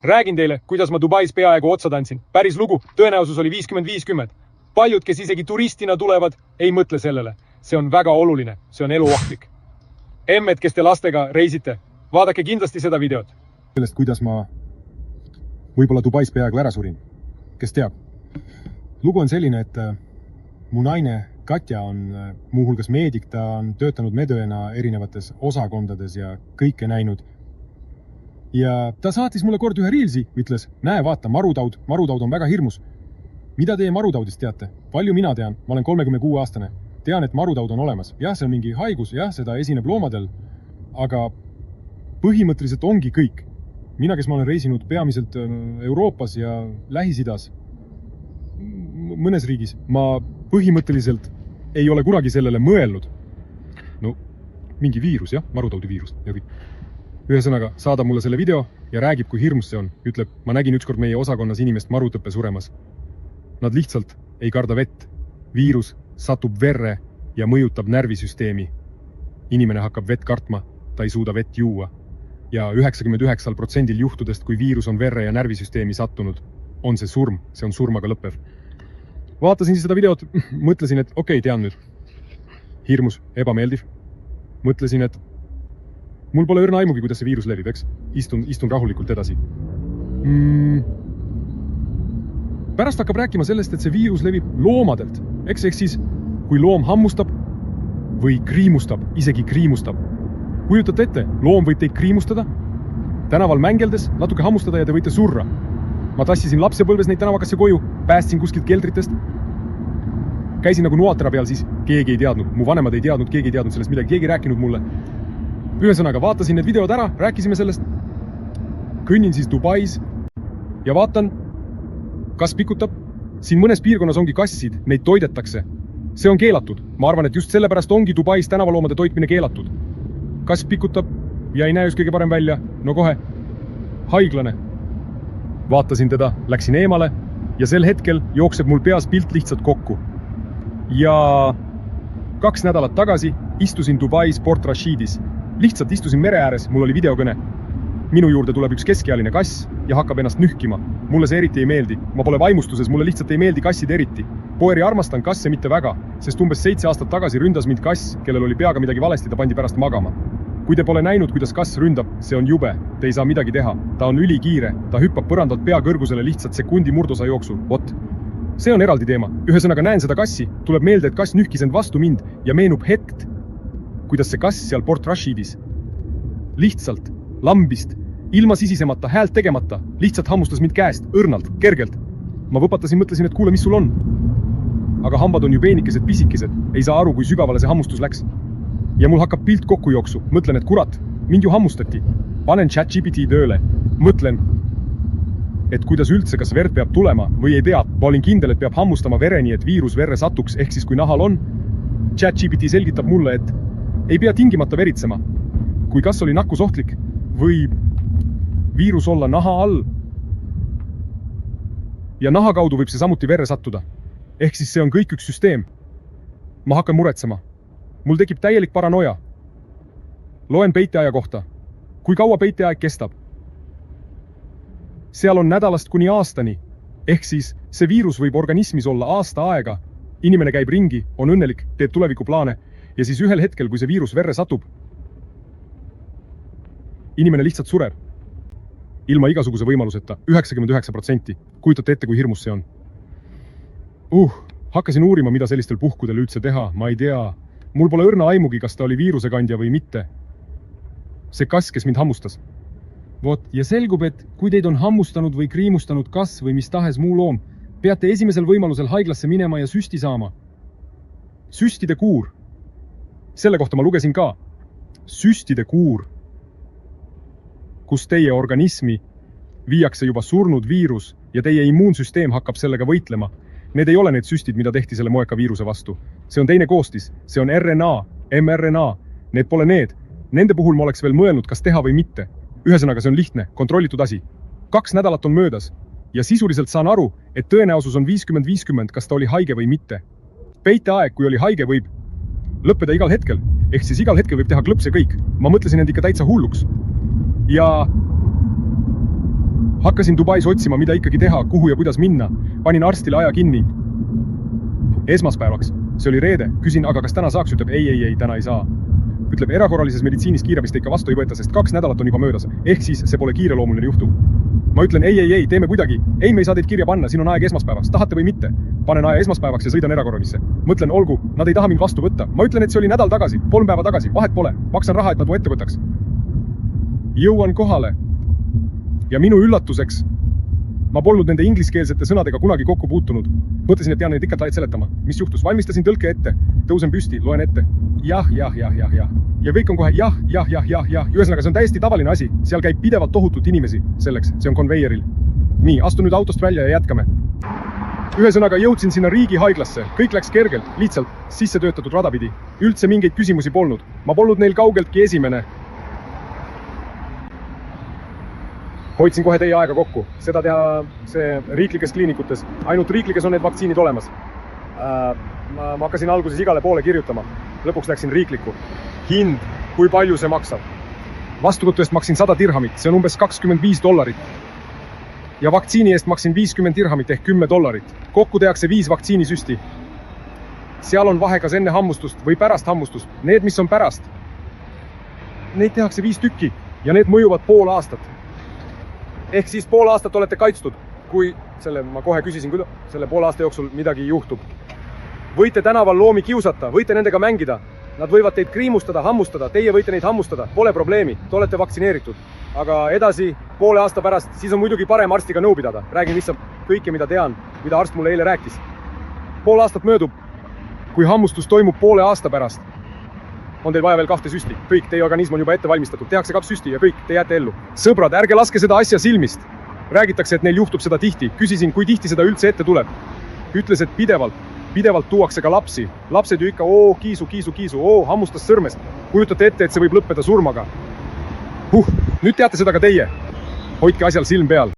Räägin teile, kuidas ma Dubais peaaegu otsa tantsin. Päris lugu, tõenäosus oli 50-50. Paljud, kes isegi turistina tulevad, ei mõtle sellele. See on väga oluline, see on eluohtlik. Emmed, kes te lastega reisite, vaadake kindlasti seda videot. Sellest, kuidas ma võib-olla Dubais peaaegu ära surin. Kes teab? Lugu on selline, et mu naine Katja on muuhulgas meedik, ta on töötanud medööna erinevates osakondades ja kõike näinud. Ja ta saatis mulle kord ühe riilsi, ütles, näe, vaata, marutaud on väga hirmus. Mida teie marutaudist teate? Palju mina tean, ma olen 36-aastane. Tean, et marutaud on olemas. Jah, see on mingi haigus, jah, seda esineb loomadel, aga põhimõtteliselt ongi kõik. Mina, kes ma olen reisinud peamiselt Euroopas ja Lähis-Idas, mõnes riigis, ma põhimõtteliselt ei ole kunagi sellele mõelnud. No, mingi viirus, jah, marutaudi viirus. Ühesõnaga, saadab mulle selle video ja räägib, kui hirmus see on. Ütleb, ma nägin ükskord meie osakonnas inimest marutõppe suremas. Nad lihtsalt ei karda vett. Viirus satub verre ja mõjutab närvisüsteemi. Inimene hakkab vett kartma, ta ei suuda vett juua. Ja 99% juhtudest, kui viirus on verre ja närvisüsteemi sattunud, on see surm, see on surmaga lõppev. Vaatasin seda videot, mõtlesin, et okei, tean nüüd. Hirmus, ebameeldiv. Mõtlesin, et mul pole õrna aimugi, kuidas see viirus levib, eks? Istun rahulikult edasi. Pärast hakkab rääkima sellest, et see viirus levib loomadelt. Eks siis, kui loom hammustab või kriimustab, isegi kriimustab. Kujutate ette, loom võib teid kriimustada, tänaval mängeldes, natuke hammustada ja te võite surra. Ma tassisin lapsepõlves neid tänavakasse koju, päästsin kuskilt keldritest. Käisin nagu nuatera peal, siis keegi ei teadnud. Mu vanemad ei teadnud, keegi ei teadnud sellest midagi, keegi ei rääkinud mulle. Ühesõnaga, vaatasin need videod ära, rääkisime sellest. Kõnnin siis Dubais ja vaatan, kass pikutab. Siin mõnes piirkonnas ongi kassid, neid toidetakse. See on keelatud. Ma arvan, et just sellepärast ongi Dubais tänavaloomade toitmine keelatud. Kass pikutab ja ei näe just kõige parem välja. No kohe, haiglane. Vaatasin teda, läksin eemale ja sel hetkel jookseb mul peas pilt lihtsalt kokku. Ja 2 nädalat tagasi istusin Dubais Port Rashidis. Lihtsalt istusin mere ääres, mul oli videokõne. Minu juurde tuleb üks keskealine kass ja hakkab ennast nühkima. Mulle see eriti ei meeldi. Ma pole vaimustuses, mulle lihtsalt ei meeldi kassid eriti. Poeri armastan kasse mitte väga, sest umbes 7 aastat tagasi ründas mind kass, kellel oli peaga midagi valesti, ta pandi pärast magama. Kui te pole näinud, kuidas kass ründab, see on jube. Te ei saa midagi teha. Ta on ülikiire, ta hüppab põrandalt pea kõrgusele lihtsalt sekundi murdosa jooksul. Vot. See on eraldi teema. Ühesõnaga näen seda kassi, tuleb meelde, et kass nühkis end vastu mind ja meenub hetk, kuidas see kass seal Port Rashidis lihtsalt, lambist, ilma sisisemata, häält tegemata, lihtsalt hammustas mind käest, õrnalt, kergelt. Ma võpatasin, mõtlesin, et kuule, mis sul on? Aga hambad on ju peenikesed, pisikesed, ei saa aru, kui sügavale see hammustus läks. Ja mul hakkab pilt kokku jooksu, mõtlen, et kurat, mind ju hammustati. Panen ChatGPT tööle, mõtlen, et kuidas üldse, kas verd peab tulema või ei pea. Ma olin kindel, et peab hammustama vereni, et viirus verre satuks, ehk siis kui nahal on. ChatGPT selgitab mulle, et ei pea tingimata veritsema. Kui kas oli nakkusohtlik või viirus olla naha all. Ja naha kaudu võib see samuti verre sattuda. Ehk siis see on kõik üks süsteem. Ma hakkan muretsema. Mul tekib täielik paranoia. Loen peiteaja kohta. Kui kaua peiteaeg kestab? Seal on nädalast kuni aastani. Ehk siis see viirus võib organismis olla aasta aega. Inimene käib ringi, on õnnelik, teeb tulevikuplaane ja siis ühel hetkel, kui see viirus verre satub, inimene lihtsalt sureb. Ilma igasuguse võimaluseta, 99%. Kujutate ette, kui hirmus see on. Hakkasin uurima, mida sellistel puhkudel üldse teha, ma ei tea. Mul pole õrna aimugi, kas ta oli viirusekandja või mitte. See kass, kes mind hammustas. Vot, ja selgub, et kui teid on hammustanud või kriimustanud kass või mis tahes muu loom, peate esimesel võimalusel haiglasse minema ja süsti saama. Süstide kuur. Selle kohta ma lugesin ka. Süstide kuur, kus teie organismi viiakse juba surnud viirus ja teie immuunsüsteem hakkab sellega võitlema. Need ei ole need süstid, mida tehti selle moeka viiruse vastu. See on teine koostis. See on RNA, mRNA. Need pole need. Nende puhul ma oleks veel mõelnud, kas teha või mitte. Ühesõnaga, see on lihtne, kontrollitud asi. 2 nädalat on möödas ja sisuliselt saan aru, et tõenäosus on 50-50, kas ta oli haige või mitte. Peiteaeg, kui oli haige, võib lõppeda igal hetkel. Ehk siis igal hetkel võib teha klõpse kõik. Ma mõtlesin end ikka täitsa hulluks. Ja hakkasin Dubais otsima, mida ikkagi teha, kuhu ja kuidas minna. Panin arstile aja kinni. Esmaspäevaks. See oli reede. Küsin, aga kas täna saaks? Ütleb, ei, täna ei saa. Ütleb, erakorralises meditsiinis kiirabist ikka vastu ei võeta, sest 2 nädalat on juba möödas. Ehk siis see pole kiireloomuline juhtum. Ma ütlen, ei, teeme kuidagi. Ei, me ei saa teid kirja panna, siin on aeg esmaspäevaks. Tahate või mitte? Panen aja esmaspäevaks ja sõidan erakorralisse. Mõtlen, olgu, nad ei taha mind vastu võtta. Ma ütlen, et see oli nädal tagasi, 3 päeva tagasi, vahet pole. Maksan raha, et nad mu ette võtaks. Jõuan kohale. Ja minu üllatuseks, ma polnud nende ingliskeelsete sõnadega kunagi kokku puutunud. Mõtlesin, et pean neid ikka seletama. Mis juhtus? Valmistasin tõlke ette. Tõusen püsti, loen ette. Jah. Ja kõik on kohe jah. Ühesõnaga, see on täiesti tavaline asi. Seal käib pidevalt tohutult inimesi selleks. See on konveieril. Nii, astun nüüd autost välja ja jätkame. Ühesõnaga, jõudsin sinna riigihaiglasse. Kõik läks kergelt, lihtsalt sisse töötatud rada pidi. Üldse mingeid küsimusi polnud. Ma polnud neil kaugeltki esimene. Hoidsin kohe teie aega kokku. Seda teha see riiklikes kliinikutes. Ainult riiklikes on need vaktsiinid olemas. Ma hakkasin alguses igale poole kirjutama. Lõpuks läksin riiklikku. Hind, kui palju see maksab. Vastuvõtu eest maksin 100 dirhamit, see on umbes $25. Ja vaktsiini eest maksin 50 dirhamit ehk $10. Kokku tehakse 5 vaktsiinisüsti. Seal on vahe kas enne hammustust või pärast hammustust. Need, mis on pärast. Neid tehakse 5 tükki ja need mõjuvad pool aastat. Ehk siis pool aastat olete kaitstud, kui ma kohe küsisin, kui selle poole aasta jooksul midagi juhtub. Võite tänaval loomi kiusata, võite nendega mängida. Nad võivad teid kriimustada, hammustada, teie võite neid hammustada, pole probleemi, te olete vaktsineeritud. Aga edasi, poole aasta pärast, siis on muidugi parem arstiga nõu pidada. Räägin lihtsalt kõike, mida tean, mida arst mulle eile rääkis. Pool aastat möödub, kui hammustus toimub poole aasta pärast. On teil vaja veel 2 süsti. Kõik, teie organism on juba ette valmistatud. Tehakse 2 süsti ja kõik, te jääte ellu. Sõbrad, ärge laske seda asja silmist. Räägitakse, et neil juhtub seda tihti. Küsisin, kui tihti seda üldse ette tuleb. Ütles, et pidevalt tuuakse ka lapsi. Lapsed ju ikka, kiisu, hammustas sõrmest. Kujutate ette, et see võib lõppeda surmaga. Nüüd teate seda ka teie. Hoidke asjal silm peal.